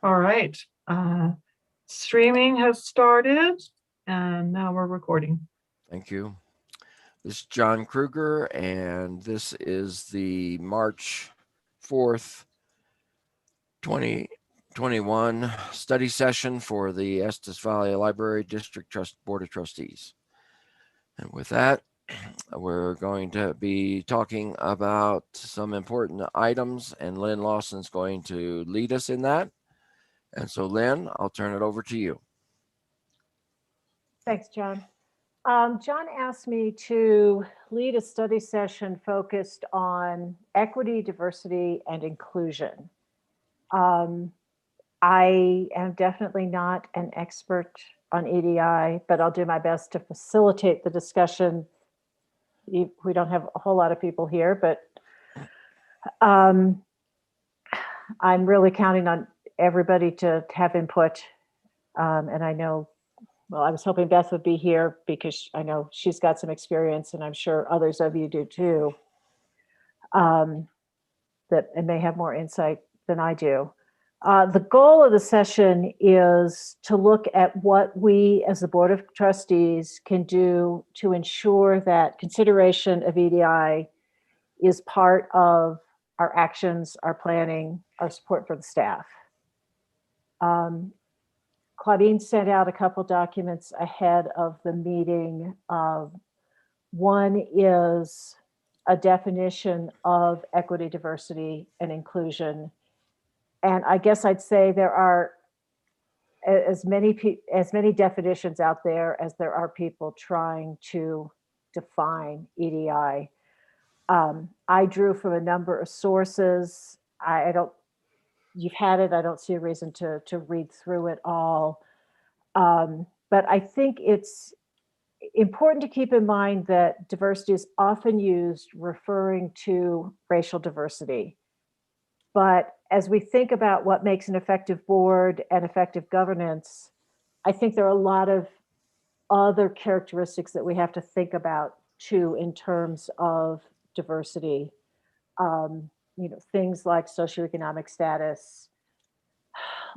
All right. Streaming has started and now we're recording. Thank you. This is John Kruger, and this is the March 4th, 2021 study session for the Estes Valley Library District Trust Board of Trustees. And with that, we're going to be talking about some important items, and Lynn Lawson's going to lead us in that. And so, Lynn, I'll turn it over to you. Thanks, John. John asked me to lead a study session focused on equity, diversity, and inclusion. I am definitely not an expert on EDI, but I'll do my best to facilitate the discussion. We don't have a whole lot of people here, but I'm really counting on everybody to have input. And I know, well, I was hoping Beth would be here because I know she's got some experience, and I'm sure others of you do too, that and may have more insight than I do. The goal of the session is to look at what we as the Board of Trustees can do to ensure that consideration of EDI is part of our actions, our planning, our support for the staff. Claudine sent out a couple documents ahead of the meeting. One is a definition of equity, diversity, and inclusion. And I guess I'd say there are as many definitions out there as there are people trying to define EDI. I drew from a number of sources. You've had it. I don't see a reason to read through it all. But I think it's important to keep in mind that diversity is often used referring to racial diversity. But as we think about what makes an effective board and effective governance, I think there are a lot of other characteristics that we have to think about too in terms of diversity. Things like socioeconomic status,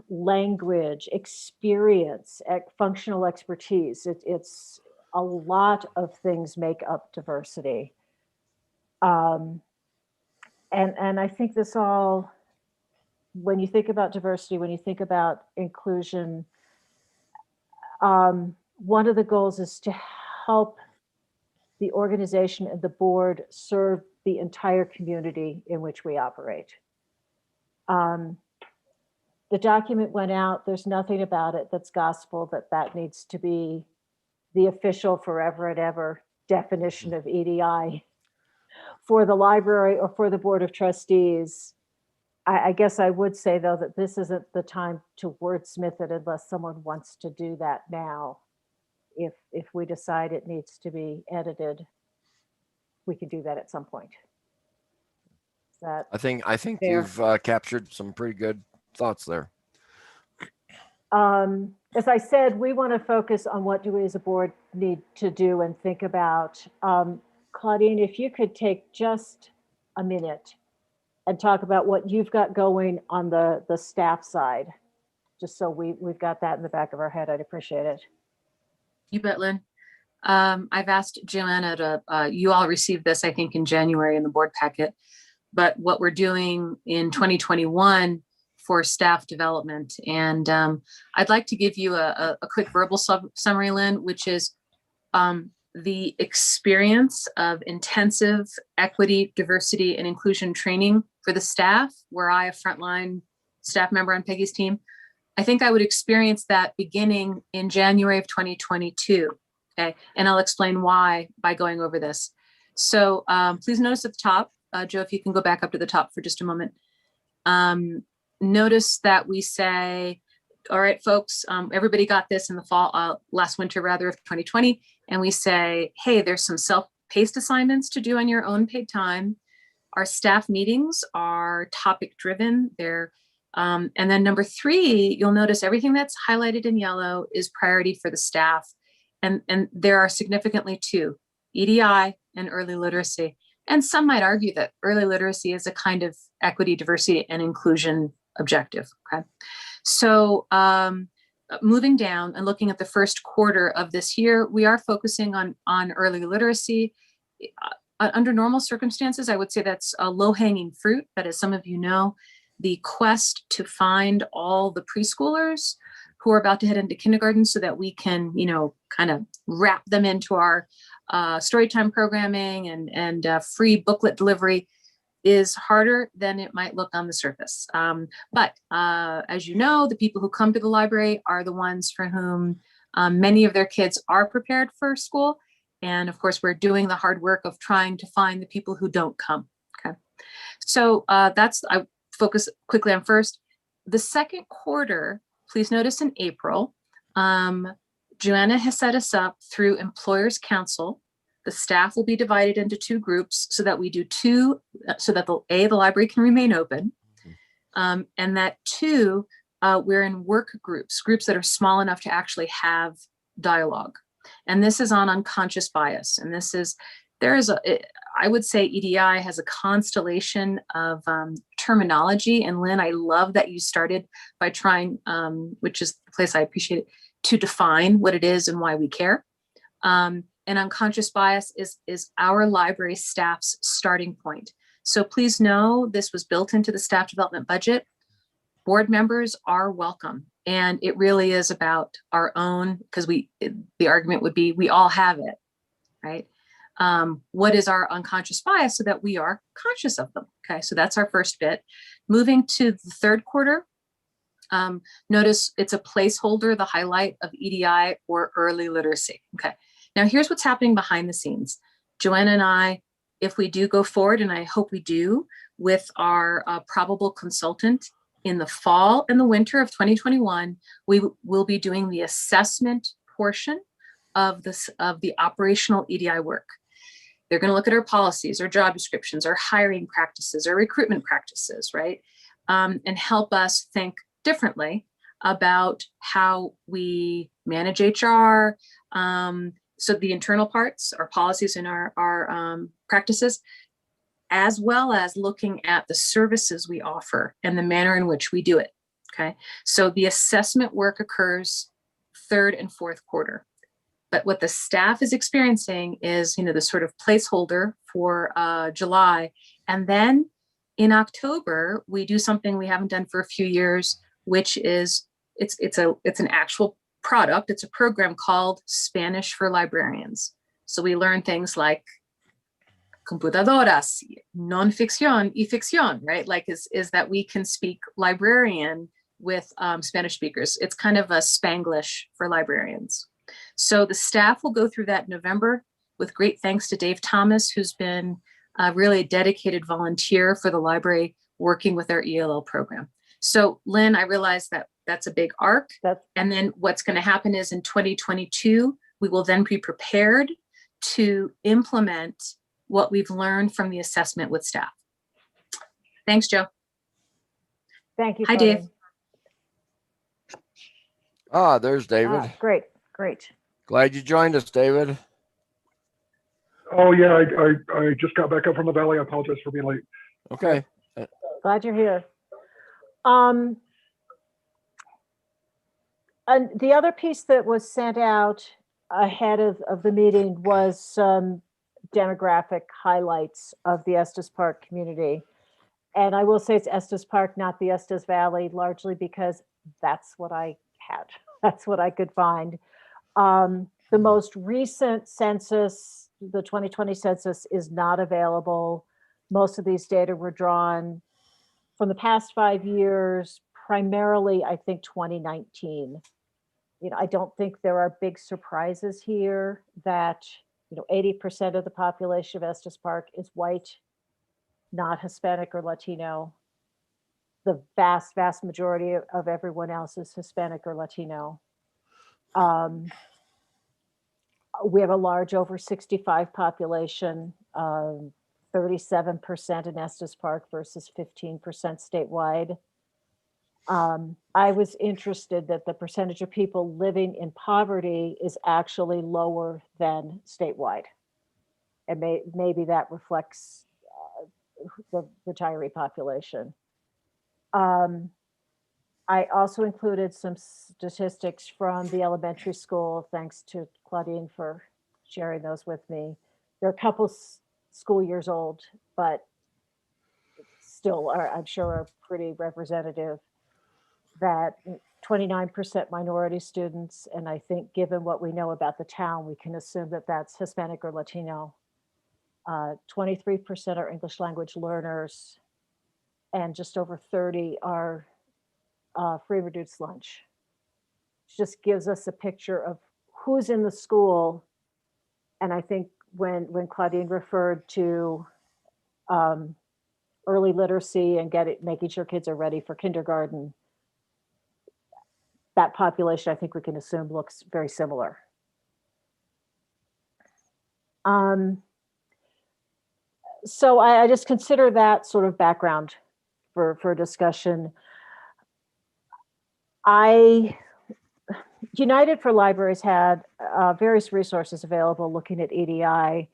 language, experience, functional expertise. It's a lot of things make up diversity. And I think this all, when you think about diversity, when you think about inclusion, one of the goals is to help the organization and the board serve the entire community in which we operate. The document went out. There's nothing about it that's gospel, that needs to be the official forever and ever definition of EDI for the library or for the Board of Trustees. I guess I would say, though, that this isn't the time to wordsmith it unless someone wants to do that now. If we decide it needs to be edited, we can do that at some point. Is that I think fair? You've captured some pretty good thoughts there. As I said, we want to focus on what do we as a board need to do and think about. Claudine, if you could take just a minute and talk about what you've got going on the staff side, just so we've got that in the back of our head, I'd appreciate it. You bet, Lynn. I've asked Joanna to, you all received this, I think, in January in the board packet, but what we're doing in 2021 for staff development. And I'd like to give you a quick verbal summary, Lynn, which is the experience of intensive equity, diversity, and inclusion training for the staff, were I a frontline staff member on Peggy's team. I think I would experience that beginning in January of 2022. Okay, and I'll explain why by going over this. So please notice at the top, Joe, if you can go back up to the top for just a moment. Notice that we say, all right, folks, everybody got this in the fall, last winter rather, of 2020. And we say, hey, there's some self-paced assignments to do on your own paid time. Our staff meetings are topic driven. And then number 3, you'll notice everything that's highlighted in yellow is priority for the staff. And there are significantly 2, EDI and early literacy. And some might argue that early literacy is a kind of equity, diversity, and inclusion objective. Okay. So moving down and looking at the first quarter of this year, we are focusing on early literacy. Under normal circumstances, I would say that's a low-hanging fruit, but as some of you know, the quest to find all the preschoolers who are about to head into kindergarten so that we can, kind of wrap them into our storytime programming and free booklet delivery is harder than it might look on the surface. But as you know, the people who come to the library are the ones for whom many of their kids are prepared for school. And of course, we're doing the hard work of trying to find the people who don't come. Okay. So I focus quickly on first. The second quarter, please notice in April, Joanna has set us up through Employers Council. The staff will be divided into 2 groups so that we do 2, so that the library can remain open. And that 2, we're in work groups that are small enough to actually have dialogue. And this is on unconscious bias. And I would say EDI has a constellation of terminology. And Lynn, I love that you started by trying, which is the place I appreciate it, to define what it is and why we care. And unconscious bias is our library staff's starting point. So please know this was built into the staff development budget. Board members are welcome. And it really is about our own, because the argument would be we all have it, right? What is our unconscious bias so that we are conscious of them? Okay, so that's our first bit. Moving to the third quarter, notice it's a placeholder, the highlight of EDI or early literacy. Okay, now here's what's happening behind the scenes. Joanna and I, if we do go forward, and I hope we do, with our probable consultant in the fall and the winter of 2021, we will be doing the assessment portion of the operational EDI work. They're going to look at our policies, our job descriptions, our hiring practices, our recruitment practices, right? And help us think differently about how we manage HR. So the internal parts, our policies and our practices, as well as looking at the services we offer and the manner in which we do it. Okay. So the assessment work occurs third and fourth quarter. But what the staff is experiencing is, the sort of placeholder for July. And then in October, we do something we haven't done for a few years, which is it's an actual product. It's a program called Spanish for Librarians. So we learn things like computadoras, non-ficción y ficción, right? Like is that we can speak librarian with Spanish speakers. It's kind of a Spanglish for librarians. So the staff will go through that in November with great thanks to Dave Thomas, who's been really a dedicated volunteer for the library working with our ELL program. So Lynn, I realize that that's a big arc. And then what's going to happen is in 2022, we will then be prepared to implement what we've learned from the assessment with staff. Thanks, Joe. Thank you. Hi, Dave. There's David. Great. Glad you joined us, David. Oh yeah, I just got back up from the valley. I apologize for being late. Okay. Glad you're here. And the other piece that was sent out ahead of the meeting was some demographic highlights of the Estes Park community. And I will say it's Estes Park, not the Estes Valley, largely because that's what I had. That's what I could find. The most recent census, the 2020 census, is not available. Most of these data were drawn from the past 5 years, primarily, I think, 2019. I don't think there are big surprises here that 80% of the population of Estes Park is white, not Hispanic or Latino. The vast, vast majority of everyone else is Hispanic or Latino. We have a large over 65 population, 37% in Estes Park versus 15% statewide. I was interested that the percentage of people living in poverty is actually lower than statewide. And maybe that reflects the retiree population. I also included some statistics from the elementary school, thanks to Claudine for sharing those with me. They're a couple school years old, but still are, I'm sure, are pretty representative. That 29% minority students, and I think given what we know about the town, we can assume that that's Hispanic or Latino. 23% are English language learners, and just over 30 are free reduced lunch. It just gives us a picture of who's in the school. And I think when Claudine referred to early literacy and making sure kids are ready for kindergarten, that population, I think we can assume, looks very similar. So I just consider that sort of background for discussion. United for Libraries had various resources available looking at EDI.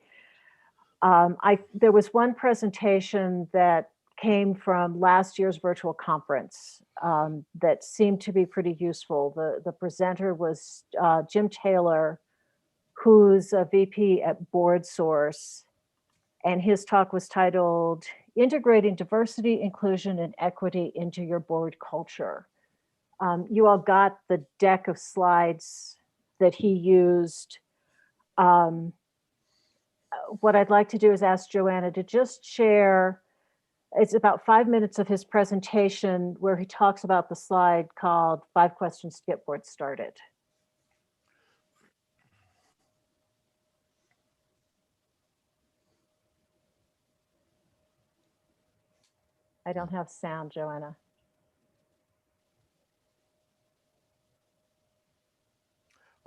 There was one presentation that came from last year's virtual conference that seemed to be pretty useful. The presenter was Jim Taylor, who's a VP at BoardSource, and his talk was titled Integrating Diversity, Inclusion, and Equity into Your Board Culture. You all got the deck of slides that he used. What I'd like to do is ask Joanna to just share, it's about 5 minutes of his presentation where he talks about the slide called 5 Questions to Get Board Started. I don't have sound, Joanna.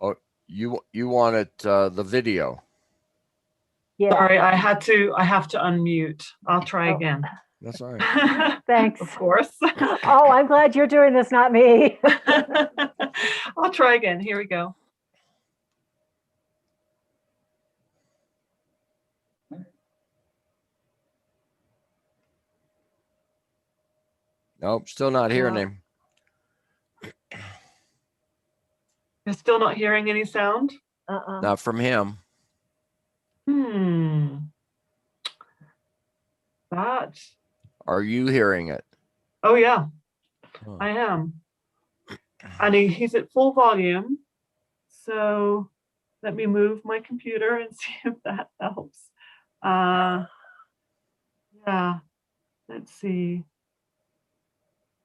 Oh, you wanted the video. Yeah, Sorry, I have to unmute. I'll try Oh. again. That's all right. thanks. Of course. Oh, I'm glad you're doing this, not me. I'll try again. Here we go. Nope, still not hearing No. him. You're still not hearing any sound? Not from him. That. Are you hearing it? Oh yeah, Huh. I am. And he's at full volume. So let me move my computer and see if that helps. Yeah, let's see.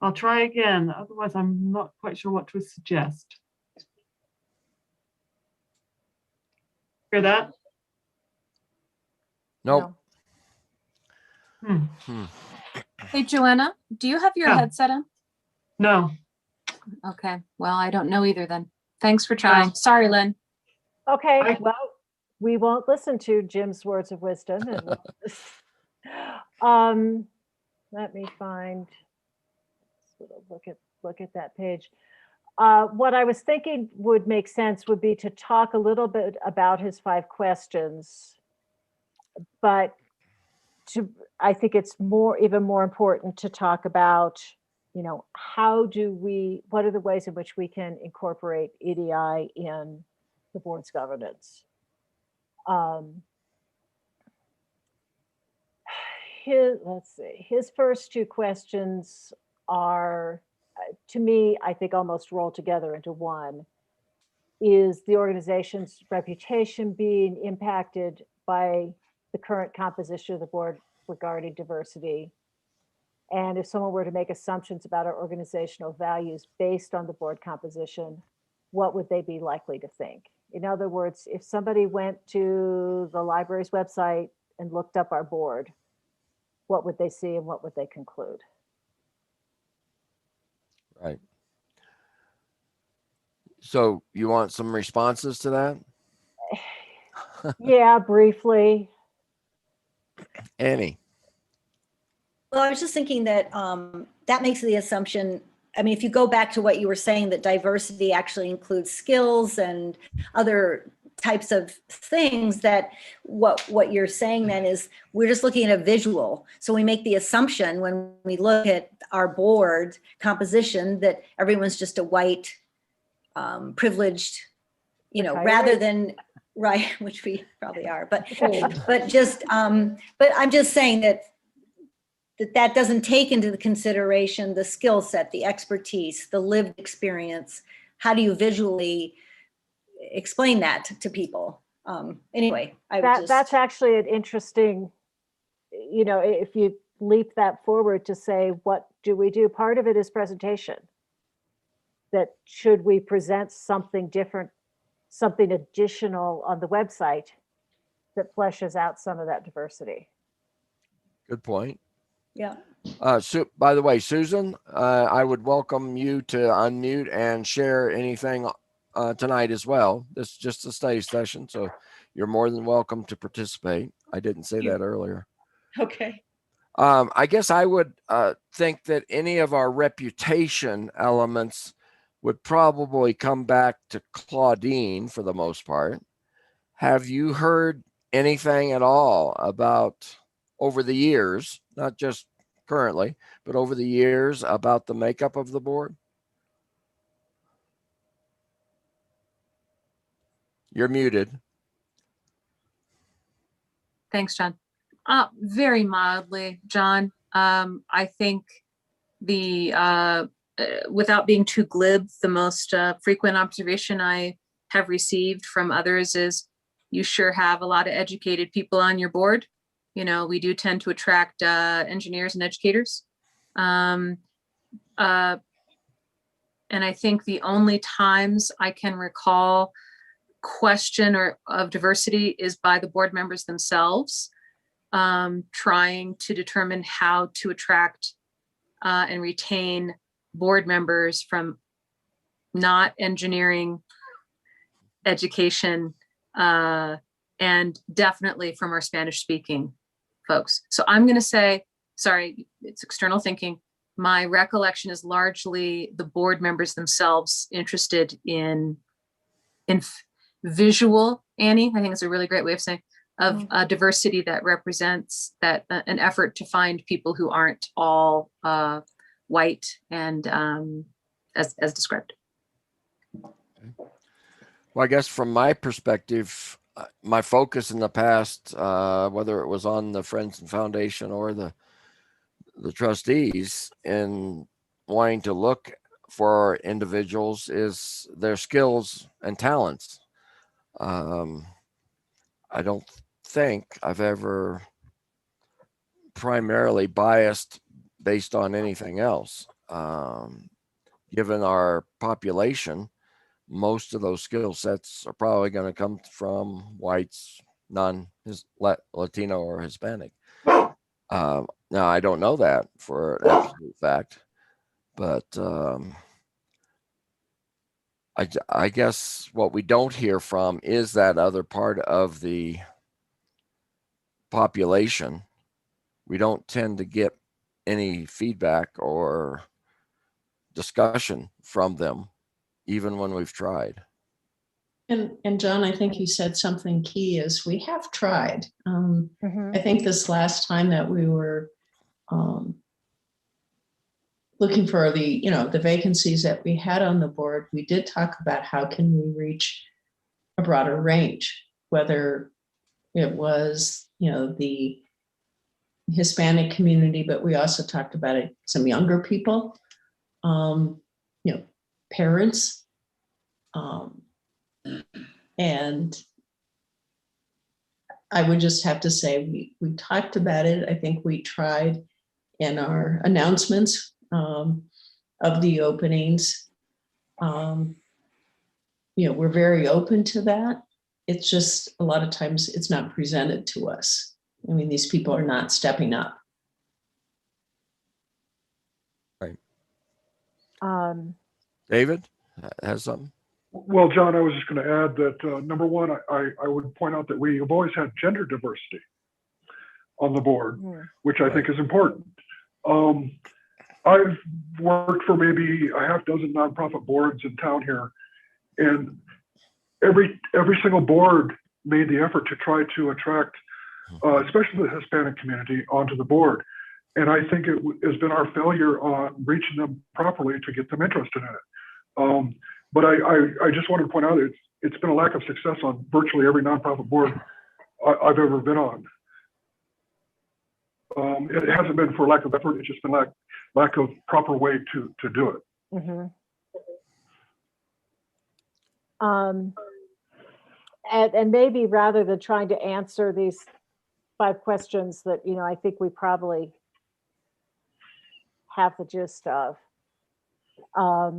I'll try again. Otherwise, I'm not quite sure what to suggest. Hear that? Nope. Hey, Joanna, do you have your Yeah. headset on? No. Okay, well, I don't know either then. Thanks for trying. Sorry, Lynn. Okay, well, we won't listen to Jim's words of wisdom. And let me find, sort of look at that page. What I was thinking would make sense would be to talk a little bit about his 5 questions, but I think it's even more important to talk about, what are the ways in which we can incorporate EDI in the board's governance. His first 2 questions are, to me, I think almost roll together into one. Is the organization's reputation being impacted by the current composition of the board regarding diversity? And if someone were to make assumptions about our organizational values based on the board composition, what would they be likely to think? In other words, if somebody went to the library's website and looked up our board, what would they see and what would they conclude? Right. So you want some responses to that? Yeah, briefly. Annie? Well, I was just thinking that that makes the assumption, I mean, if you go back to what you were saying, that diversity actually includes skills and other types of things that what you're saying then is we're just looking at a visual. So we make the assumption when we look at our board composition that everyone's just a white, privileged, rather than, right, which we probably are, but just, but I'm just saying that doesn't take into consideration the skill set, the expertise, the lived experience. How do you visually explain that to people? Anyway, that's actually an interesting, if you leap that forward to say, what do we do? Part of it is presentation. That should we present something different, something additional on the website that fleshes out some of that diversity? Good point. Yeah. By the way, Susan, I would welcome you to unmute and share anything tonight as well. This is just a study session, so you're more than welcome to participate. I didn't say that earlier. Okay. I guess I would think that any of our reputation elements would probably come back to Claudine for the most part. Have you heard anything at all about, over the years, not just currently, but over the years, about the makeup of the board? You're muted. Thanks, John. Very mildly, John. I think without being too glib, the most frequent observation I have received from others is you sure have a lot of educated people on your board. We do tend to attract engineers and educators. And I think the only times I can recall question of diversity is by the board members themselves, trying to determine how to attract and retain board members from not engineering education, and definitely from our Spanish speaking folks. So I'm going to say, sorry, it's external thinking. My recollection is largely the board members themselves interested in visual, Annie, I think it's a really great way of saying, of diversity that represents that an effort to find people who aren't all white and as described. Well, I guess from my perspective, my focus in the past, whether it was on the Friends and Foundation or the trustees, in wanting to look for individuals, is their skills and talents. I don't think I've ever primarily biased based on anything else. Given our population, most of those skill sets are probably going to come from whites, non-Latino or Hispanic. Now, I don't know that for an absolute fact, but I guess what we don't hear from is that other part of the population. We don't tend to get any feedback or discussion from them, even when we've tried. And John, I think you said something key is we have tried. I think this last time that we were looking for the vacancies that we had on the board, we did talk about how can we reach a broader range, whether it was, the Hispanic community, but we also talked about some younger people, parents, and I would just have to say we talked about it. I think we tried in our announcements of the openings. We're very open to that. It's just a lot of times it's not presented to us. I mean, these people are not stepping up. Right. David has something? Well, John, I was just going to add that number one, I would point out that we have always had gender diversity on the board, which I think is important. I've worked for maybe a half dozen nonprofit boards in town here, and every single board made the effort to try to attract, especially the Hispanic community, onto the board. And I think it has been our failure on reaching them properly to get them interested in it. But I just wanted to point out it's been a lack of success on virtually every nonprofit board I've ever been on. It hasn't been for lack of effort. It's just been lack of proper way to do it. Mhm. And maybe rather than trying to answer these 5 questions that, I think we probably have the gist of, are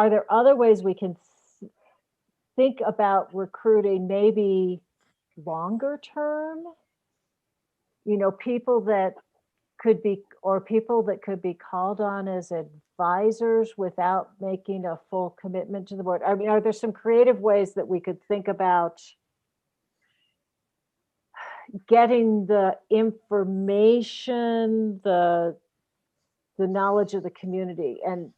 there other ways we can think about recruiting, maybe longer term? People that could be called on as advisors without making a full commitment to the board. I mean, are there some creative ways that we could think about getting the information, the knowledge of the community, and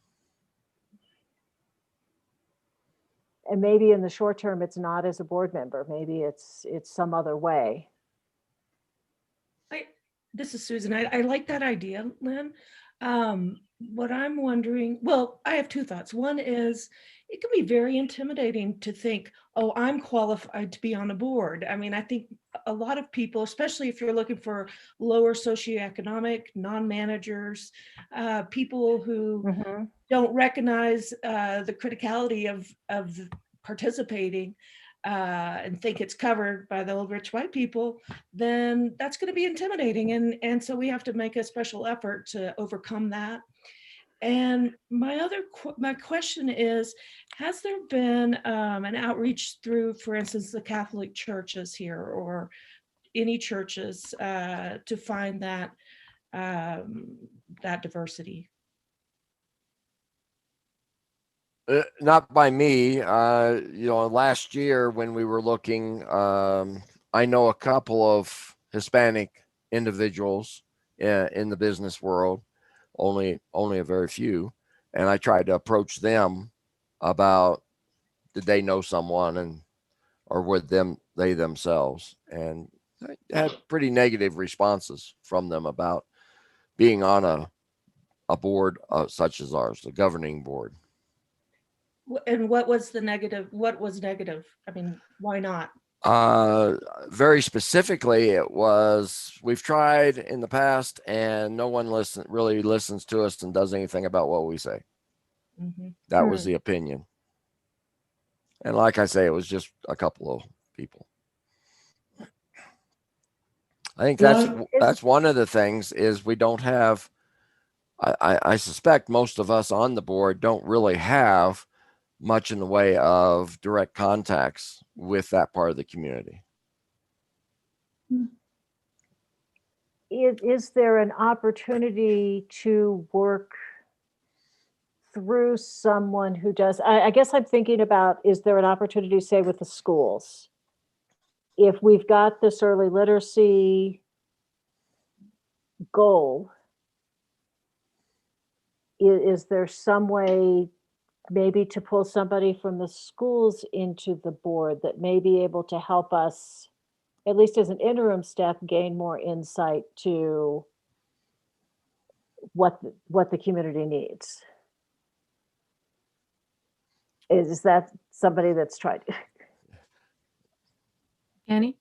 maybe in the short term, it's not as a board member, maybe it's some other way. This is Susan. I like that idea, Lynn. What I'm wondering, well, I have 2 thoughts. One is it can be very intimidating to think, oh, I'm qualified to be on a board. I mean, I think a lot of people, especially if you're looking for lower socioeconomic, non-managers, people who don't recognize the criticality of participating, and think it's covered by the old rich white people, then that's going to be intimidating. And so we have to make a special effort to overcome that. And my question is, has there been an outreach through, for instance, the Catholic churches here or any churches to find that diversity? Not by me. Last year when we were looking, I know a couple of Hispanic individuals in the business world, only a very few, and I tried to approach them about did they know someone or would they themselves, and I had pretty negative responses from them about being on a board such as ours, the governing board. And what was negative? I mean, why not? Very specifically, it was we've tried in the past and no one really listens to us and does anything about what we say. That was the opinion. And like I say, it was just a couple of people. I think that's one of the things is we don't have, I suspect most of us on the board don't really have much in the way of direct contacts with that part of the community. Is there an opportunity to work through someone who does, I guess I'm thinking about, is there an opportunity, say, with the schools? If we've got this early literacy goal, is there some way maybe to pull somebody from the schools into the board that may be able to help us, at least as an interim step, gain more insight to what the community needs? Is that somebody that's tried? Annie?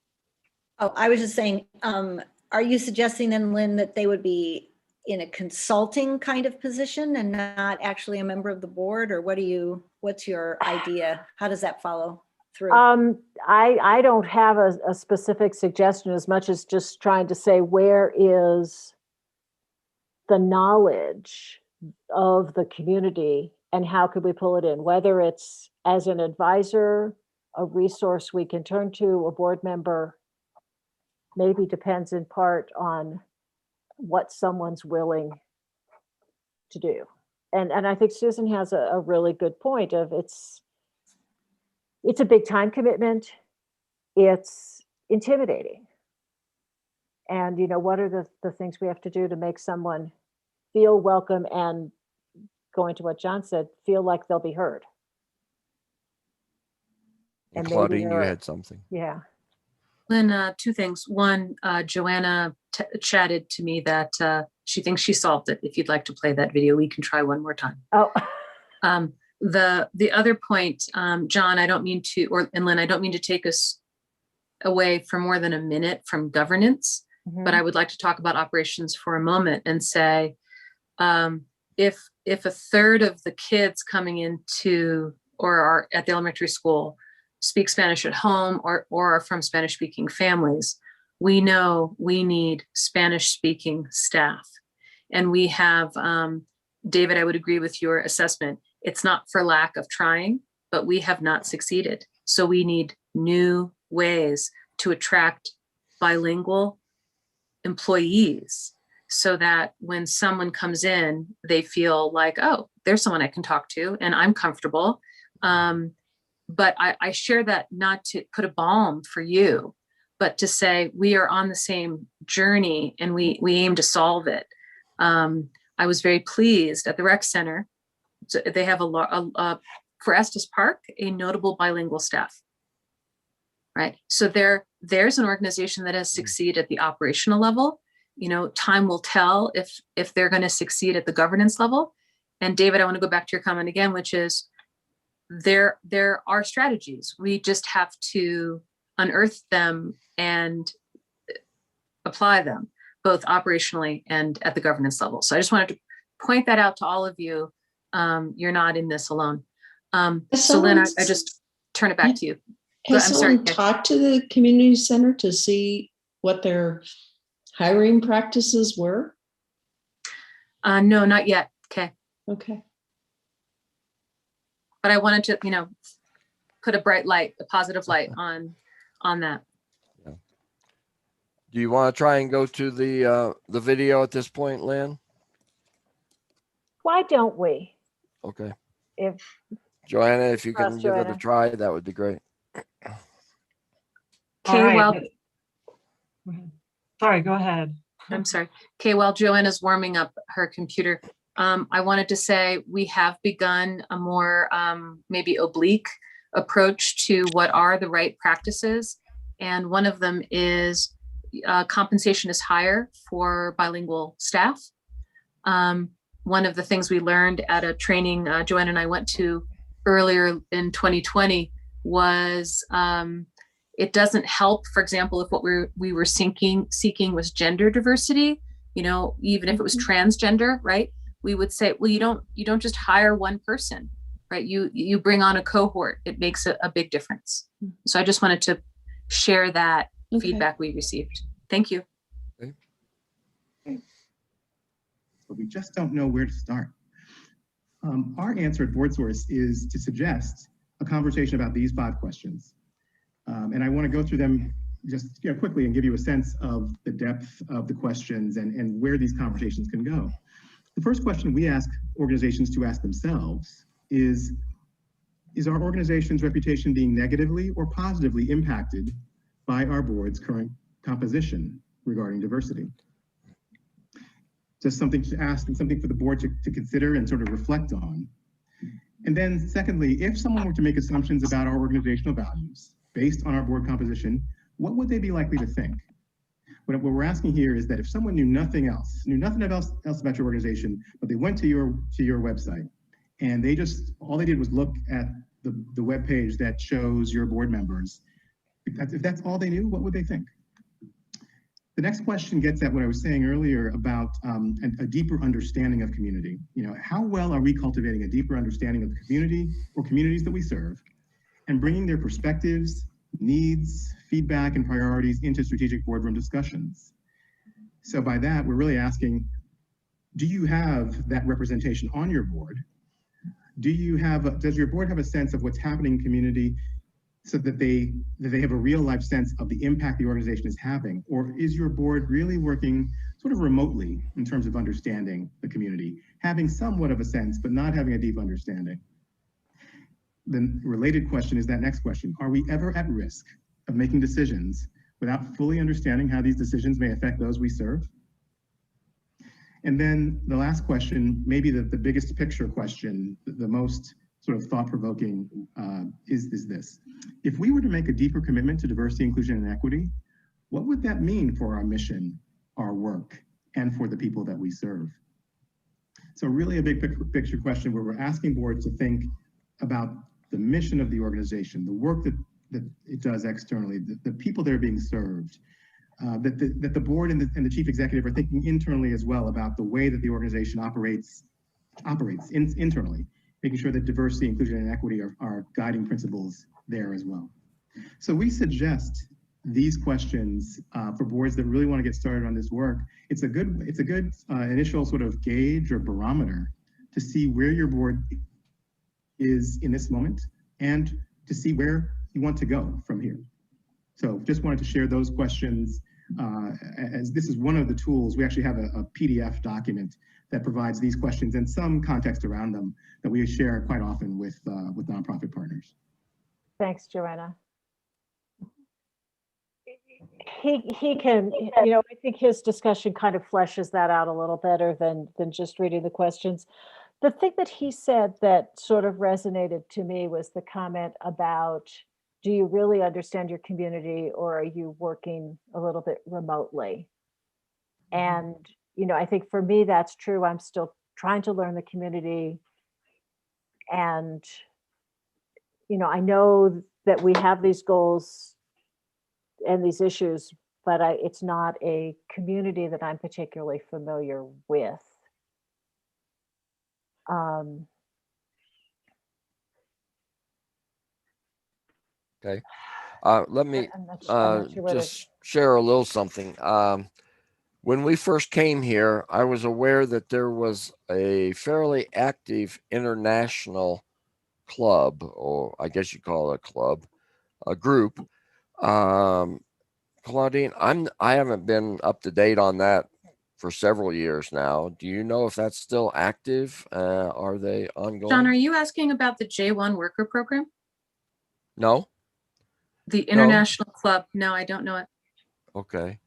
Oh, I was just saying, are you suggesting then, Lynn, that they would be in a consulting kind of position and not actually a member of the board? Or what's your idea? How does that follow through? I don't have a specific suggestion as much as just trying to say, where is the knowledge of the community and how could we pull it in? Whether it's as an advisor, a resource we can turn to, a board member, maybe depends in part on what someone's willing to do. And I think Susan has a really good point of it's a big time commitment. It's intimidating. And, what are the things we have to do to make someone feel welcome and going to what John said, feel like they'll be heard. And And maybe Claudine, you there are- had something. Yeah. Lynn, two things. One, Joanna chatted to me that she thinks she solved it. If you'd like to play that video, we can try one more time. Oh, The other point, John, I don't mean to, and Lynn, I don't mean to take us away for more than a minute from governance, but I would like to talk about operations for a moment and say, if a third of the kids coming into or are at the elementary school speak Spanish at home or are from Spanish speaking families, we know we need Spanish speaking staff. And we have, David, I would agree with your assessment. It's not for lack of trying, but we have not succeeded. So we need new ways to attract bilingual employees so that when someone comes in, they feel like, oh, there's someone I can talk to and I'm comfortable. But I share that not to put a balm for you, but to say we are on the same journey and we aim to solve it. I was very pleased at the rec center. So they have for Estes Park, a notable bilingual staff, right? So there's an organization that has succeeded at the operational level. You know, time will tell if they're going to succeed at the governance level. And David, I want to go back to your comment again, which is there are strategies. We just have to unearth them and apply them both operationally and at the governance level. So I just wanted to point that out to all of you. You're not in this alone. So Lynn, I just turn it back to you. Has I'm someone sorry. talked to the community center to see what their hiring practices were? No, not yet. Okay. Okay. But I wanted to, put a bright light, a positive light on that. Do you want to try and go to the video at this point, Lynn? why don't we? Okay. If Joanna, if you can Trust give it a Joanna. try, that would be great. All Okay, right, well, but- Sorry, go ahead. I'm sorry. Okay, while Joanna's warming up her computer, I wanted to say we have begun a more maybe oblique approach to what are the right practices. And one of them is compensation is higher for bilingual staff. One of the things we learned at a training Joanna and I went to earlier in 2020 was it doesn't help, for example, if what we were seeking was gender diversity, even if it was transgender, right? We would say, well, you don't just hire one person, right? You bring on a cohort. It makes a big difference. So I just wanted to share that Okay. feedback we received. Thank you. But we just don't know where to start. Our answer at BoardSource is to suggest a conversation about these 5 questions. And I want to go through them just quickly and give you a sense of the depth of the questions and where these conversations can go. The first question we ask organizations to ask themselves is our organization's reputation being negatively or positively impacted by our board's current composition regarding diversity? Just something to ask and something for the board to consider and sort of reflect on. And then secondly, if someone were to make assumptions about our organizational values based on our board composition, what would they be likely to think? What we're asking here is that if someone knew nothing else about your organization, but they went to your website and all they did was look at the web page that shows your board members, if that's all they knew, what would they think? The next question gets at what I was saying earlier about a deeper understanding of community. How well are we cultivating a deeper understanding of the community or communities that we serve and bringing their perspectives, needs, feedback, and priorities into strategic boardroom discussions? So by that, we're really asking, do you have that representation on your board? Does your board have a sense of what's happening in community so that they have a real life sense of the impact the organization is having? Or is your board really working sort of remotely in terms of understanding the community, having somewhat of a sense, but not having a deep understanding? The related question is that next question. Are we ever at risk of making decisions without fully understanding how these decisions may affect those we serve? And then the last question, maybe the biggest picture question, the most sort of thought-provoking is this. If we were to make a deeper commitment to diversity, inclusion, and equity, what would that mean for our mission, our work, and for the people that we serve? So really a big picture question where we're asking boards to think about the mission of the organization, the work that it does externally, the people that are being served, that the board and the chief executive are thinking internally as well about the way that the organization operates internally, making sure that diversity, inclusion, and equity are guiding principles there as well. So we suggest these questions for boards that really want to get started on this work. It's a good initial sort of gauge or barometer to see where your board is in this moment and to see where you want to go from here. So just wanted to share those questions as this is one of the tools. We actually have a PDF document that provides these questions and some context around them that we share quite often with nonprofit partners. Thanks, Joanna. He can, I think his discussion kind of fleshes that out a little better than just reading the questions. The thing that he said that sort of resonated to me was the comment about, do you really understand your community, or are you working a little bit remotely? And, I think for me, that's true. I'm still trying to learn the community. And, I know that we have these goals and these issues, but it's not a community that I'm particularly familiar with. Okay. Let me I'm not sure whether- just share a little something. When we first came here, I was aware that there was a fairly active international club, or I guess you call it a club, a group. Claudine, I haven't been up to date on that for several years now. Do you know if that's still active? Are they ongoing? John, are you asking about the J1 worker program? No? The International Club? No, I don't know it. Okay.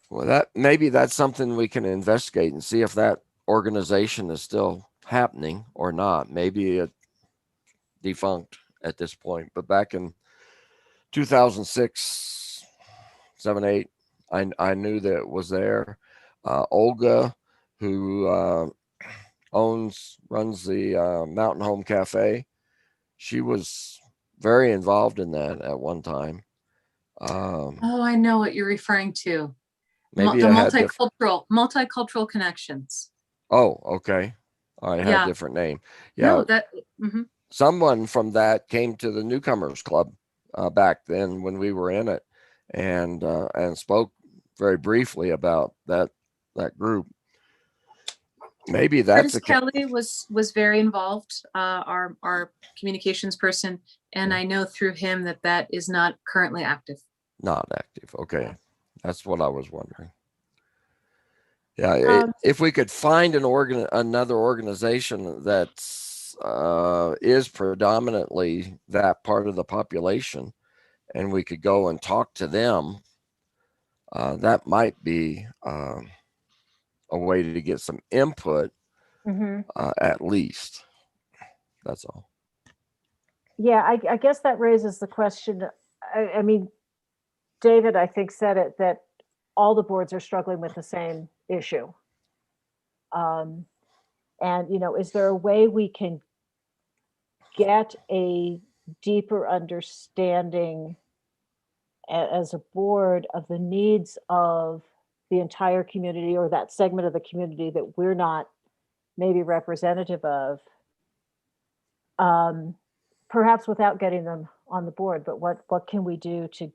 Well, maybe that's something we can investigate and see if that organization is still happening or not. Maybe it defunct at this point, but back in 2006, 7, 8, I knew that it was there. Olga, who runs the Mountain Home Cafe, she was very involved in that at one time. Oh, I know what you're referring to. Maybe The it had multicultural connections. Oh, okay. I had Yeah. a different name. Yeah. No, that. Mhm. Someone from that came to the Newcomers Club back then when we were in it, and spoke very briefly about that group. Maybe that's Curtis Kelly was very involved, our communications person, and I know through him that is not currently active. not active. Okay, that's what I was wondering. Yeah, if we could find another organization that's is predominantly that part of the population, and we could go and talk to them, that might be a way to get some input, at least. That's all. Yeah, I guess that raises the question. I mean, David, I think, said it, that all the boards are struggling with the same issue. And, is there a way we can get a deeper understanding as a board of the needs of the entire community, or that segment of the community that we're not maybe representative of? Perhaps without getting them on the board, but what can we do to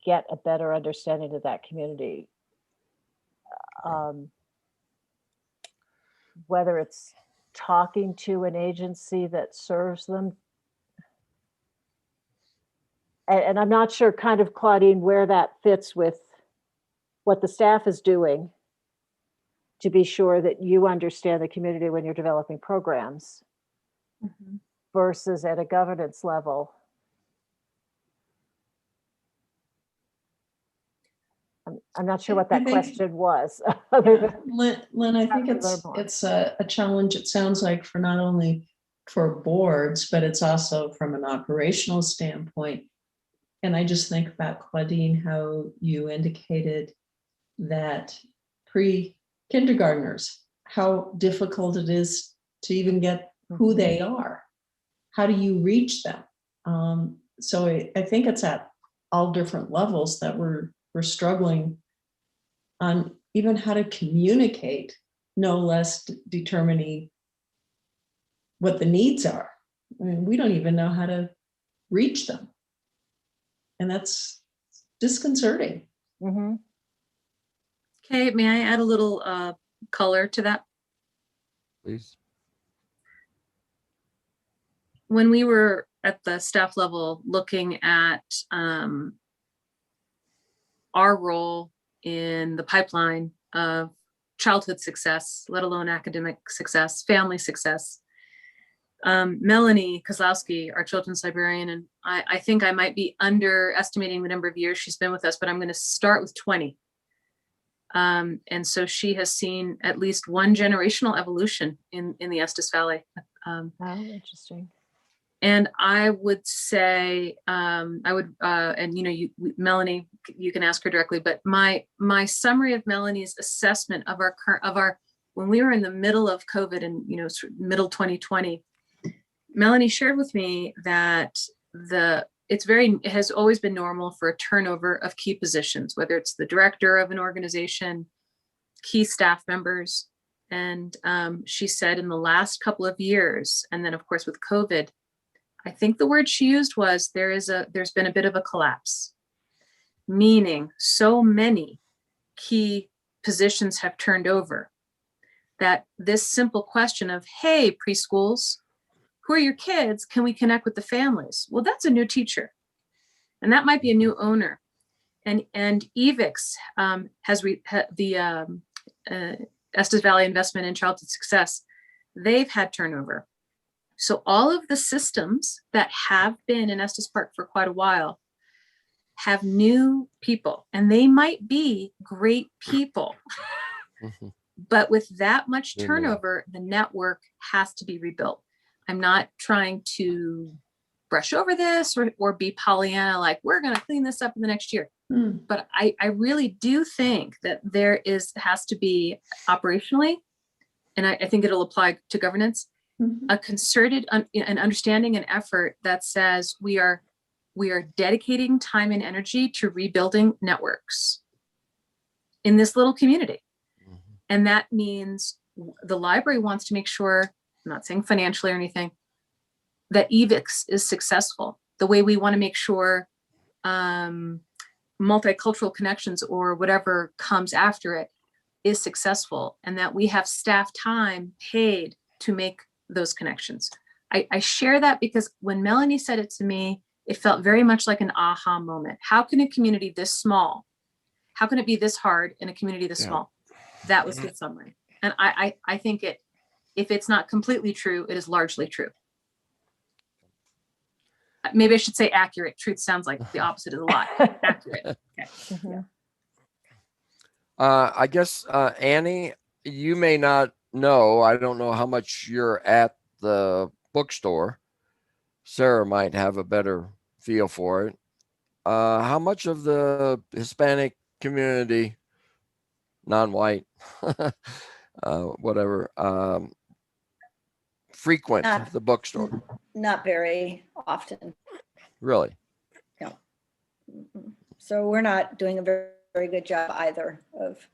get a better understanding of that community? Whether it's talking to an agency that serves them. And I'm not sure, kind of, Claudine, where that fits with what the staff is doing to be sure that you understand the community when you're developing programs, versus at a governance level. I'm not sure what I that think- question was. other than- Lynn, I think Have to learn more. it's a challenge, it sounds like, for not only for boards, but it's also from an operational standpoint. And I just think about, Claudine, how you indicated that pre-kindergartners, how difficult it is to even get who they are. How do you reach them? So I think it's at all different levels that we're struggling on even how to communicate, no less determining what the needs are. I mean, we don't even know how to reach them. And that's disconcerting. Mhm. Okay, may I add a little color to that? Please. When we were at the staff level looking at our role in the pipeline of childhood success, let alone academic success, family success, Melanie Kozlowski, our children's librarian, and I think I might be underestimating the number of years she's been with us, but I'm going to start with 20. And so she has seen at least one generational evolution in the Estes Valley. Oh, interesting. And I would say, and Melanie, you can ask her directly, but my summary of Melanie's assessment of our when we were in the middle of COVID and, middle 2020, Melanie shared with me that it has always been normal for a turnover of key positions, whether it's the director of an organization, key staff members. And she said in the last couple of years, and then of course with COVID, I think the word she used was there's been a bit of a collapse, meaning so many key positions have turned over that this simple question of, hey, preschools, who are your kids? Can we connect with the families? Well, that's a new teacher, and that might be a new owner. And EVIX has the Estes Valley Investment in Childhood Success. They've had turnover. So all of the systems that have been in Estes Park for quite a while have new people, and they might be great people. But with that much Yeah. turnover, the network has to be rebuilt. I'm not trying to brush over this or be Pollyanna, like we're going to clean this up in the next year. But I really do think that there has to be operationally, and I think it'll apply to governance, a concerted an understanding and effort that says we are dedicating time and energy to rebuilding networks in this little community. And that means the library wants to make sure, I'm not saying financially or anything, that EVIX is successful. The way we want to make sure multicultural connections or whatever comes after it is successful, and that we have staff time paid to make those connections. I share that because when Melanie said it to me, it felt very much like an aha moment. How can a community this small, how can it be this hard in a community this small? That was the summary. And I think if it's not completely true, it is largely true. Maybe I should say accurate. Truth sounds like the opposite of a lie. Accurate. Okay. Mhm. I guess, Annie, you may not know, I don't know how much you're at the bookstore. Sarah might have a better feel for it. How much of the Hispanic community, non-white, whatever, frequent Not- the bookstore? Not very often. Really? So we're not doing a very, very good job either of,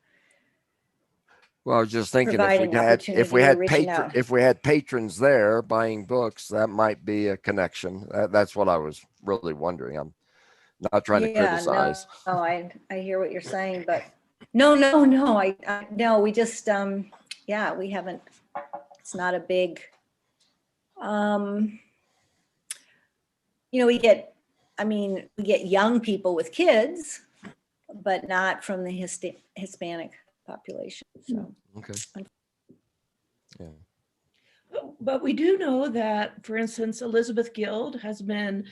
Well, I was just thinking Providing opportunity, if we had patrons there buying books, that might be a connection. That's what I was really wondering. I'm not trying to criticize. No, I hear what you're saying, but no, no, we just, we haven't, it's not a big, we get young people with kids, but not from the Hispanic population, so. Okay. Yeah. But we do know that, for instance, Elizabeth Guild has been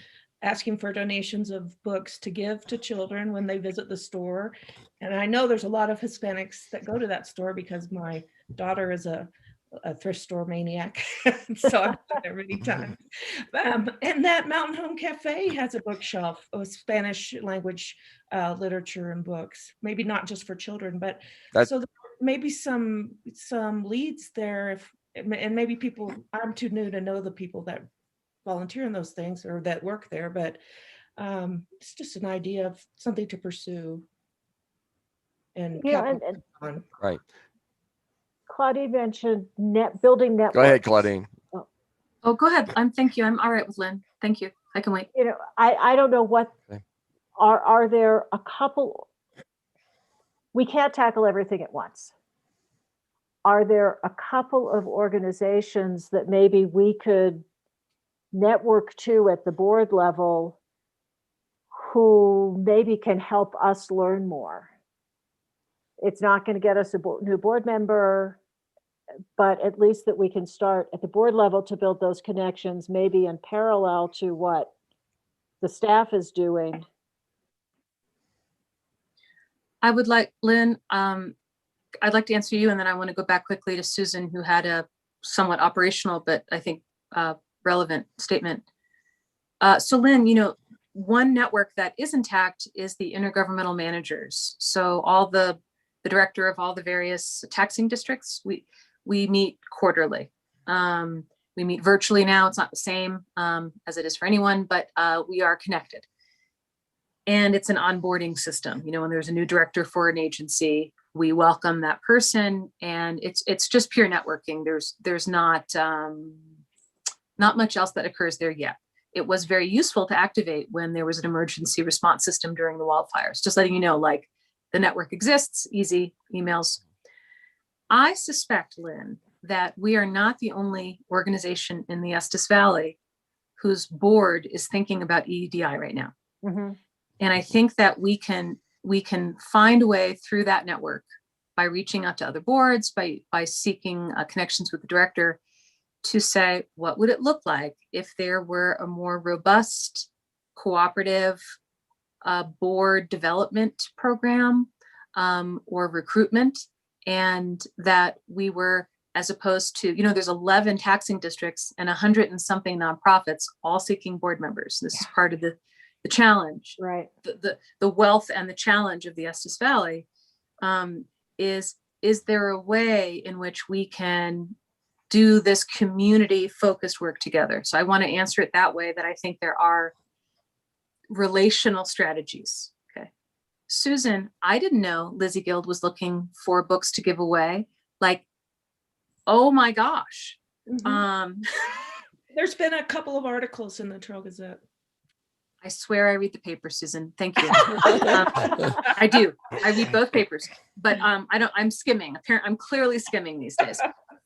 asking for donations of books to give to children when they visit the store. And I know there's a lot of Hispanics that go to that store because my daughter is a thrift store maniac. So I've been there many times. And that Mountain Home Cafe has a bookshelf of Spanish language literature and books, maybe not just for children, but That- so there may be some leads there. And maybe people, I'm too new to know the people that volunteer in those things or that work there, but it's just an idea of something to pursue. And You know, capitalize and on. Right. Claudia mentioned building networks. Go ahead, Claudine. Oh, go ahead. Thank you. I'm all right with Lynn. Thank you. I can wait. You know, I don't know what, Okay. are there a couple, we can't tackle everything at once. Are there a couple of organizations that maybe we could network to at the board level who maybe can help us learn more? It's not going to get us a new board member, but at least that we can start at the board level to build those connections, maybe in parallel to what the staff is doing. I would like, Lynn, I'd like to answer you, and then I want to go back quickly to Susan, who had a somewhat operational, but I think relevant statement. So Lynn, you know, one network that is intact is the intergovernmental managers. So all the director of all the various taxing districts, we meet quarterly. We meet virtually now. It's not the same as it is for anyone, but we are connected. And it's an onboarding system. You know, when there's a new director for an agency, we welcome that person, and it's just pure networking. There's not much else that occurs there yet. It was very useful to activate when there was an emergency response system during the wildfires. Just letting you know, like, the network exists, easy emails. I suspect, Lynn, that we are not the only organization in the Estes Valley whose board is thinking about EDI right now. Mhm. And I think that we can find a way through that network by reaching out to other boards, by seeking connections with the director, to say, what would it look like if there were a more robust, cooperative board development program or recruitment, and that we were, as opposed to, you know, there's 11 taxing districts and 100 and something nonprofits all seeking board members. This is part of the challenge, Right. the wealth and the challenge of the Estes Valley. Is there a way in which we can do this community focused work together? So I want to answer it that way, that I think there are relational strategies. Okay. Susan, I didn't know Lizzie Guild was looking for books to give away. Like, oh my gosh. Mhm. There's been a couple of articles in the Trail Gazette. I swear I read the paper, Susan. Thank you. I do. I read both papers, but I'm skimming. Apparently, I'm clearly skimming these days.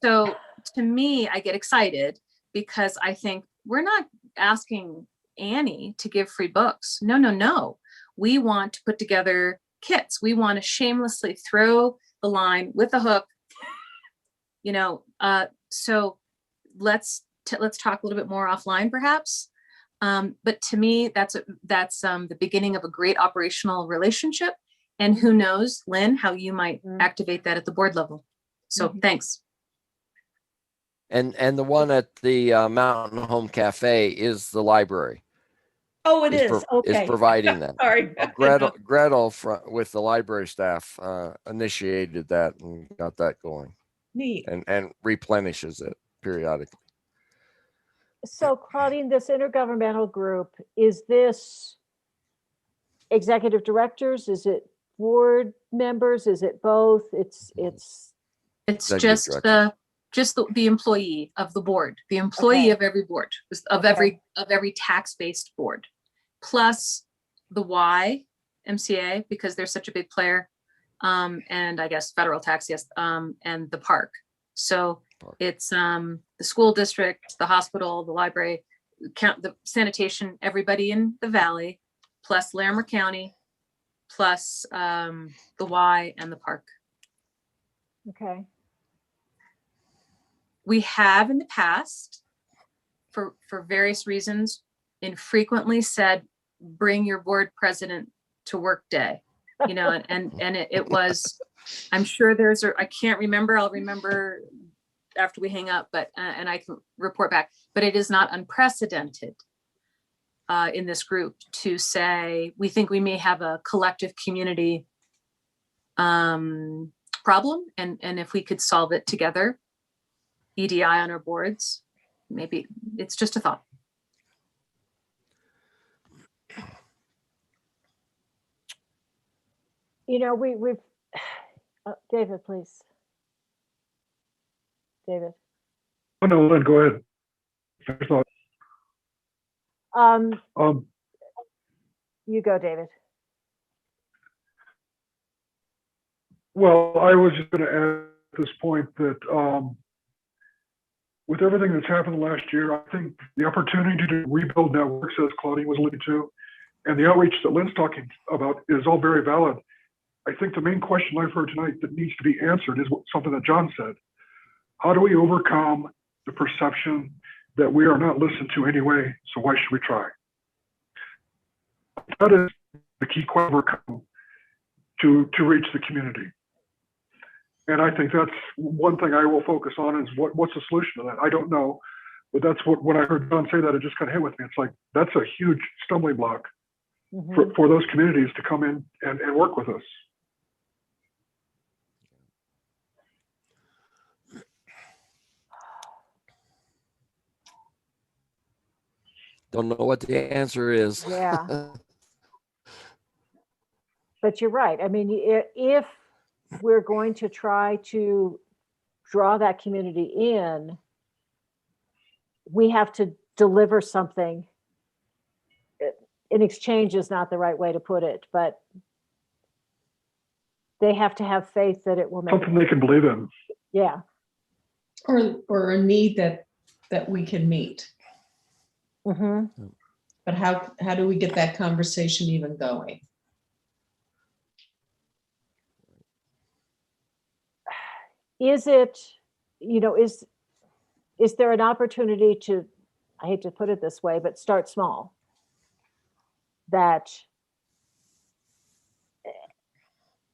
So to me, I get excited because I think we're not asking Annie to give free books. No. We want to put together kits. We want to shamelessly throw the line with a hook. You know, so let's talk a little bit more offline, perhaps. But to me, that's the beginning of a great operational relationship. And who knows, Lynn, how you might activate that at the board level. So thanks. And the one at the Mountain Home Cafe is the library. Oh, it is. Is Okay. providing that. Sorry. Gretel with the library staff initiated that and got that going, Neat. and replenishes it periodically. So Claudine, this intergovernmental group, is this executive directors? Is it board members? Is it both? It's Executive just the employee of the board, the employee Okay. of every board, of Okay. every tax-based board, plus the YMCA, because they're such a big player, and I guess federal tax, yes, and the park. So it's the school district, the hospital, the library, the sanitation, everybody in the valley, plus Larimer County, plus the Y and the park. okay. We have in the past, for various reasons, infrequently said, bring your board president to work day, you know, and it was, I'm sure I can't remember, I'll remember after we hang up, but, and I can report back, but it is not unprecedented in this group to say, we think we may have a collective community problem, and if we could solve it together, EDI on our boards, maybe it's just a thought. You know, we've, David, please. David. Oh, no, Lynn, go ahead. Finish thought. You go, David. Well, I was just going to add at this point that with everything that's happened last year, I think the opportunity to rebuild networks, as Claudine was alluding to, and the outreach that Lynn's talking about is all very valid. I think the main question I've heard tonight that needs to be answered is something that John said. How do we overcome the perception that we are not listened to anyway, so why should we try? That is the key question to reach the community. And I think that's one thing I will focus on is what's the solution to that? I don't know, but that's what, when I heard John say that, it just kind of hit with me. It's like, that's a huge stumbling block for those communities to come in and work with us. Don't know what the answer is. Yeah. But you're right. I mean, if we're going to try to draw that community in, we have to deliver something. In exchange is not the right way to put it, but they have to have faith that it will make something they can believe in. Yeah. Or a need that we can meet. Mm-hmm. But how do we get that conversation even going? Is it, you know, is there an opportunity to, I hate to put it this way, but start small? That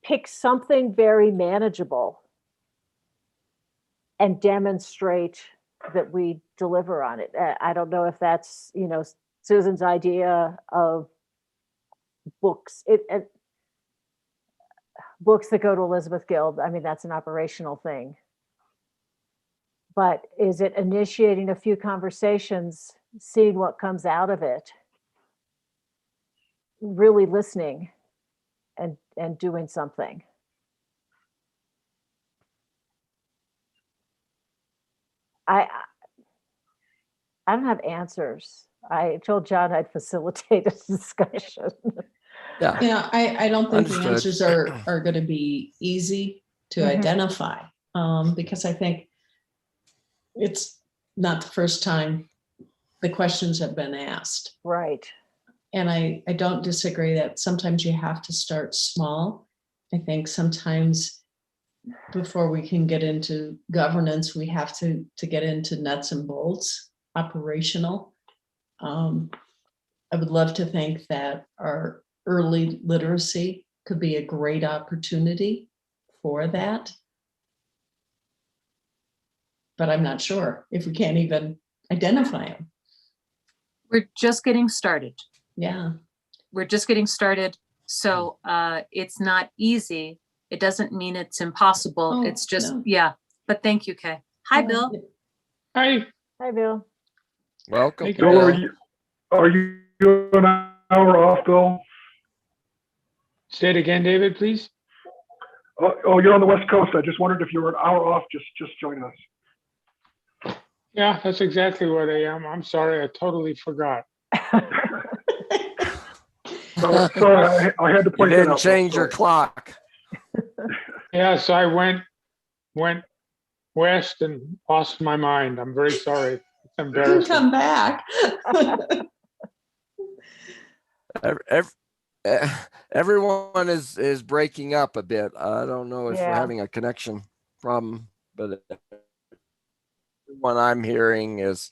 pick something very manageable and demonstrate that we deliver on it. I don't know if that's, you know, Susan's idea of books. Books that go to Elizabeth Guild, I mean, that's an operational thing. But is it initiating a few conversations, seeing what comes out of it, really listening and doing something? I don't have answers. I told John I'd facilitate a discussion. Yeah. Yeah, I don't think Understood. the answers are going to be easy to identify, because I think it's not the first time the questions have been asked. Right. And I don't disagree that sometimes you have to start small. I think sometimes before we can get into governance, we have to get into nuts and bolts, operational. I would love to think that our early literacy could be a great opportunity for that. But I'm not sure if we can't even identify them. We're just getting started. Yeah. We're just getting started. So it's not easy. It doesn't mean it's impossible. Oh, it's just, no. yeah. But thank you, Kay. Hi, Bill. Hi. Hi, Bill. Welcome. Hey, Bill, Bill. are you an hour off, Bill? Say it again, David, please. Oh, you're on the West Coast. I just wondered if you were an hour off, just joining us. Yeah, that's exactly what I am. I'm sorry, I totally forgot. Sorry, I had to You point that didn't out. change your Sorry. clock. Yeah, so I went west and lost my mind. I'm very sorry. It's You can embarrassing. come back. Everyone is breaking up a bit. I don't know if we're Yeah. having a connection problem, but what I'm hearing is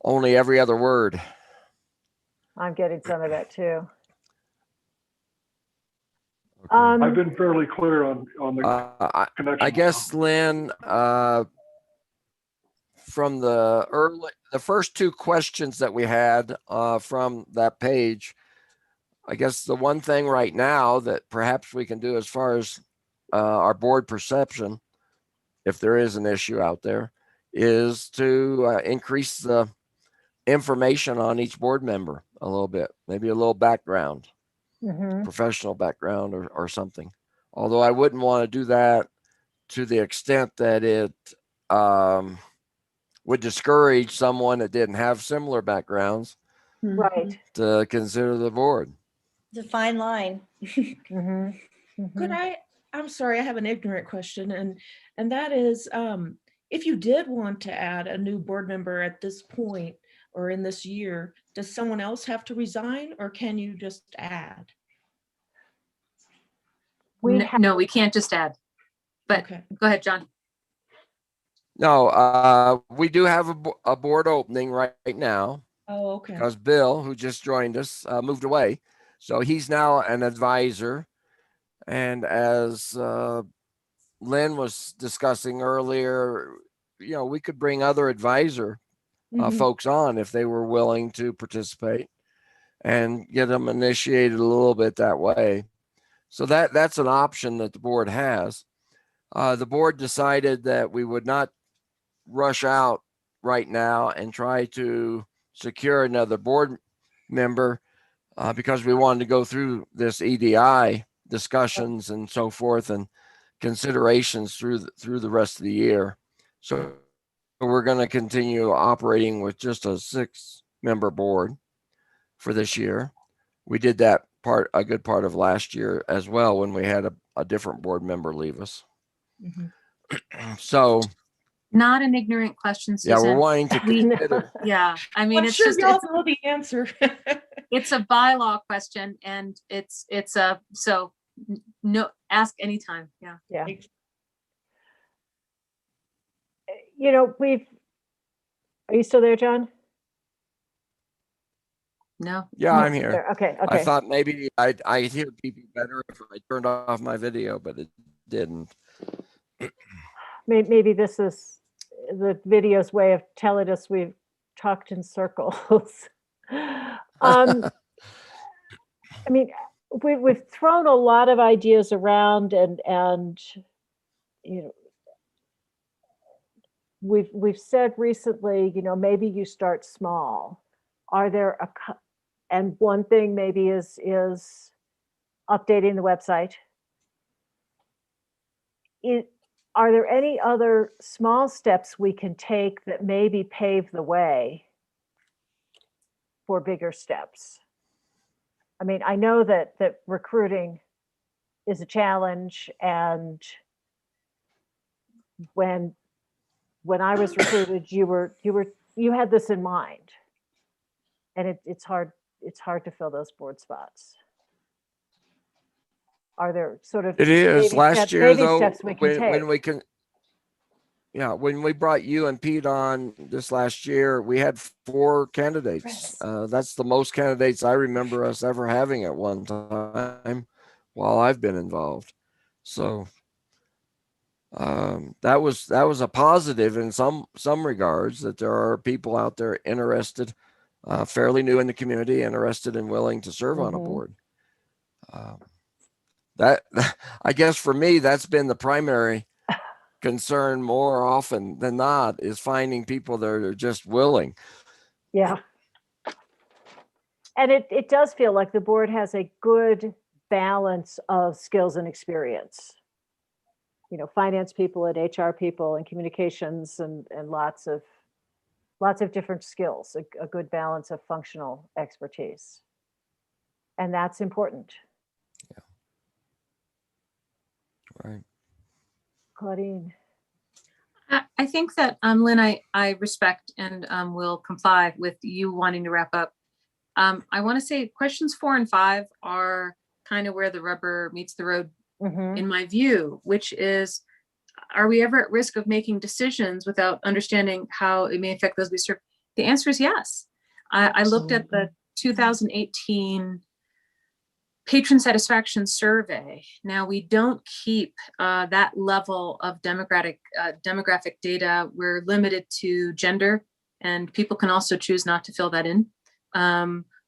only every other word. I'm getting some of that too. Okay. I've been fairly clear on the connection. I guess, Lynn, from the first two questions that we had from that page, I guess the one thing right now that perhaps we can do as far as our board perception, if there is an issue out there, is to increase the information on each board member a little bit, maybe a little background, professional background or something. Although I wouldn't want to do that to the extent that it would discourage someone that didn't have similar backgrounds Right. to consider the board. It's a fine line. Could I'm sorry, I have an ignorant question, and that is, if you did want to add a new board member at this point or in this year, does someone else have to resign, or can you just add? No, we can't just add. But Okay. go ahead, John. No, we do have a board opening right now Oh, okay. because Bill, who just joined us, moved away. So he's now an advisor. And as Lynn was discussing earlier, we could bring other advisor folks on if they were willing to participate and get them initiated a little bit that way. So that's an option that the board has. The board decided that we would not rush out right now and try to secure another board member because we wanted to go through this EDI discussions and so forth and considerations through the rest of the year. So we're going to continue operating with just a 6-member board for this year. We did that a good part of last year as well when we had a different board member leave us. So Not an ignorant question, Susan. yeah, we're wanting to consider. Yeah, I mean, I'm it's sure just, y'all know the answer. it's a bylaw question, and so no, ask anytime. Yeah. Yeah. Thanks. Are you still there, John? No. Yeah, I'm here. There, Okay. I thought maybe I'd hear people better if I turned off my video, but it didn't. Maybe this is the video's way of telling us we've talked in circles. I mean, we've thrown a lot of ideas around, and we've said recently, maybe you start small. Are there and one thing maybe is updating the website. Are there any other small steps we can take that maybe pave the way for bigger steps? I mean, I know that recruiting is a challenge, and when I was recruited, you had this in mind, and it's hard to fill those board spots. Are there sort of It is last year though, when we brought you and Pete on this last year, we had 4 candidates. That's the most candidates I remember us ever having at one time while I've been involved. So that was a positive in some regards, that there are people out there interested, fairly new in the community, interested and willing to serve on a board. That, I guess for me, that's been the primary concern more often than not, is finding people that are just willing. Yeah. And it does feel like the board has a good balance of skills and experience. Finance people and HR people and communications and lots of different skills, a good balance of functional expertise. And that's important. Right. Claudine. I think that, Lynn, I respect and will comply with you wanting to wrap up. I want to say questions 4 and 5 are kind of where the rubber meets the road, in my view, which is, are we ever at risk of making decisions without understanding how it may affect those we serve? The answer is yes. I looked at the 2018 patron satisfaction survey. Now, we don't keep that level of demographic data. We're limited to gender, and people can also choose not to fill that in.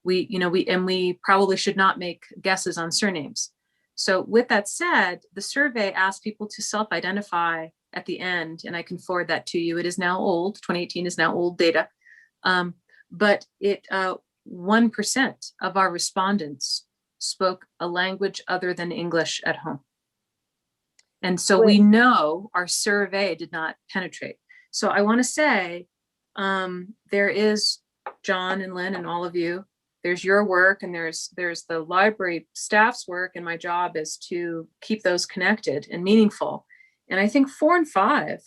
We probably should not make guesses on surnames. So with that said, the survey asked people to self-identify at the end, and I can forward that to you. It is now old. 2018 is now old data. But 1% of our respondents spoke a language other than English at home. And so we know our survey did not penetrate. So I want to say, there is John and Lynn and all of you, there's your work, and there's the library staff's work, and my job is to keep those connected and meaningful. And I think 4 and 5,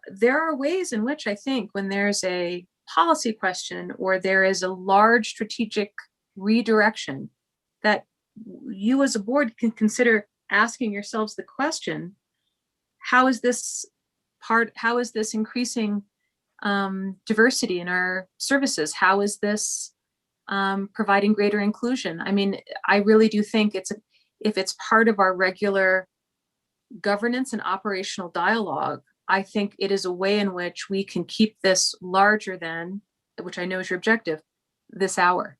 there are ways in which I think when there's a policy question or there is a large strategic redirection, that you as a board can consider asking yourselves the question, how is this increasing diversity in our services? How is this providing greater inclusion? I mean, I really do think if it's part of our regular governance and operational dialogue, I think it is a way in which we can keep this larger than, which I know is your objective, this hour,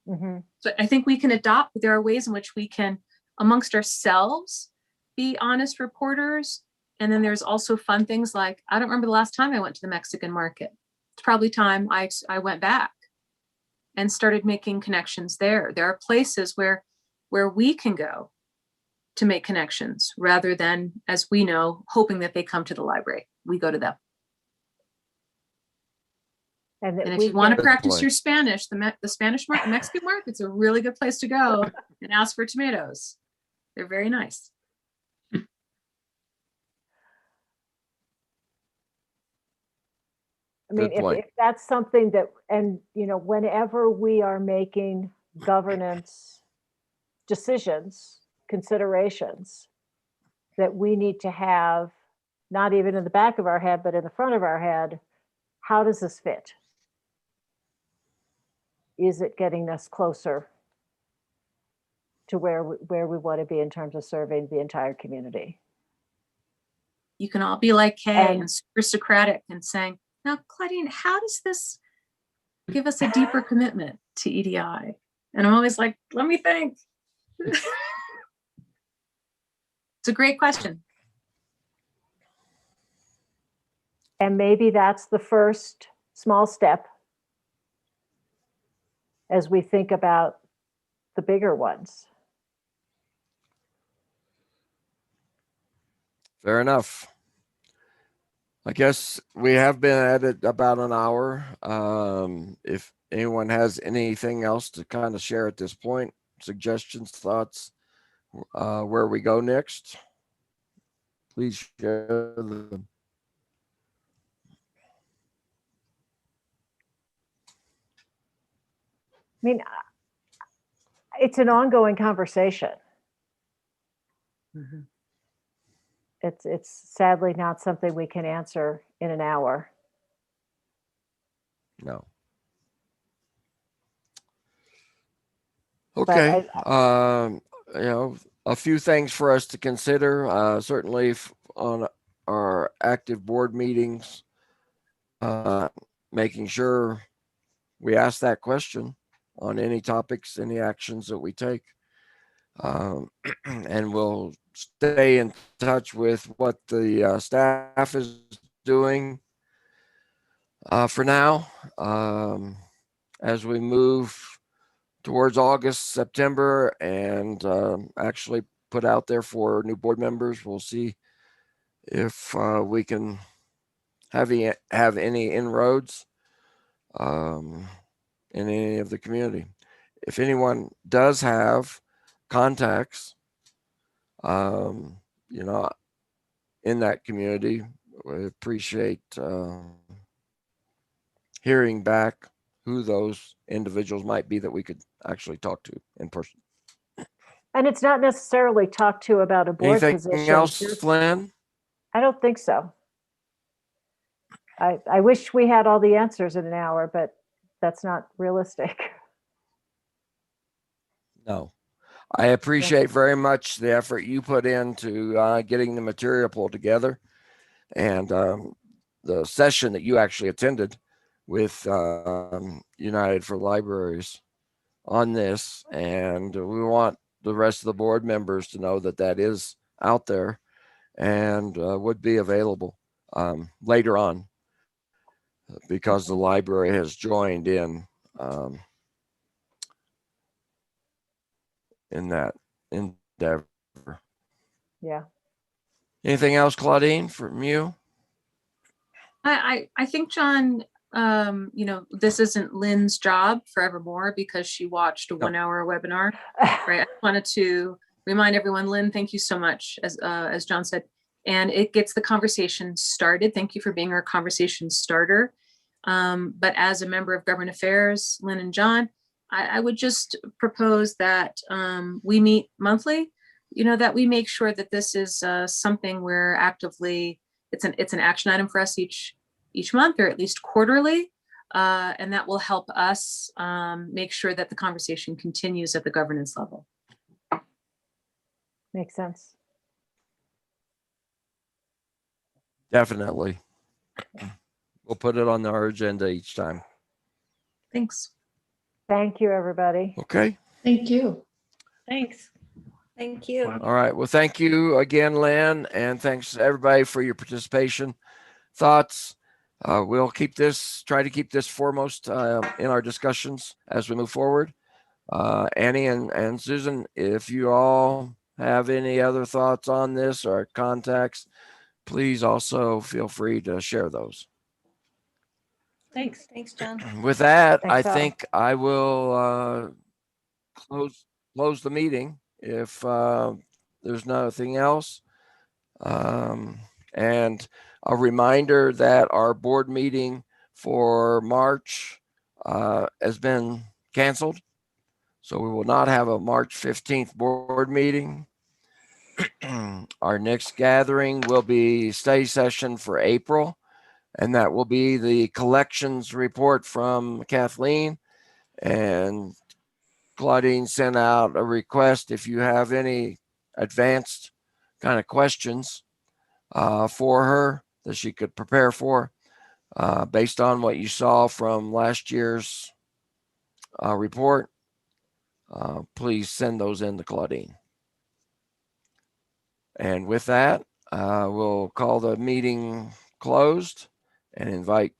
Mhm. So I think we can adopt, there are ways in which we can, amongst ourselves, be honest reporters. And then there's also fun things like, I don't remember the last time I went to the Mexican market. It's probably time I went back and started making connections there. There are places where we can go to make connections rather than, as we know, hoping that they come to the library. We go to them. And And if you want to Good practice point. your Spanish, the Spanish market, Mexican market's a really good place to go and ask for tomatoes. They're very nice. I mean, Good point. if that's something that, and whenever we are making governance decisions, considerations, that we need to have, not even in the back of our head, but in the front of our head, how does this fit? Is it getting us closer to where we want to be in terms of serving the entire community? You can all be like Kay And- and super Socratic and saying, now, Claudine, how does this give us a deeper commitment to EDI? And I'm always like, let me think. It's a great question. And maybe that's the first small step as we think about the bigger ones. Fair enough. I guess we have been at it about an hour. If anyone has anything else to kind of share at this point, suggestions, thoughts, where we go next, please share them. I mean, it's an ongoing conversation. It's sadly not something we can answer in an hour. No. But Okay. A few things for us to consider. Certainly on our active board meetings, making sure we ask that question on any topics, any actions that we take. And we'll stay in touch with what the staff is doing for now. As we move towards August, September, and actually put out there for new board members, we'll see if we can have any inroads in any of the community. If anyone does have contacts, in that community, we appreciate hearing back who those individuals might be that we could actually talk to in person. And it's not necessarily talk to about a board Anything position. else, Just- Lynn? I don't think so. I wish we had all the answers in an hour, but that's not realistic. No. I appreciate very much the effort you put into getting the material pulled together, and the session that you actually attended with United for Libraries on this. And we want the rest of the board members to know that that is out there and would be available later on, because the library has joined in that endeavor. Yeah. Anything else, Claudine, from you? I think, John, this isn't Lynn's job forevermore because she watched a 1 hour webinar, right? I wanted to remind everyone, Lynn, thank you so much, as John said, and it gets the conversation started. Thank you for being our conversation starter. But as a member of Government Affairs, Lynn and John, I would just propose that we meet monthly, that we make sure that this is something we're actively, it's an action item for us each month, or at least quarterly. And that will help us make sure that the conversation continues at the governance level. Makes sense. Definitely. We'll put it on our agenda each time. Thanks. Thank you, everybody. Okay. Thank you. Thanks. Thank you. All right. Well, thank you again, Lynn, and thanks everybody for your participation, thoughts. We'll try to keep this foremost in our discussions as we move forward. Annie and Susan, if you all have any other thoughts on this or contacts, please also feel free to share those. Thanks. Thanks, John. With that, Thanks, I Al. think I will close the meeting if there's nothing else. And a reminder that our board meeting for March has been canceled. So we will not have a March 15th board meeting. Our next gathering will be study session for April, and that will be the collections report from Kathleen. And Claudine sent out a request if you have any advanced kind of questions for her that she could prepare for based on what you saw from last year's report. Please send those in to Claudine. And with that, we'll call the meeting closed and invite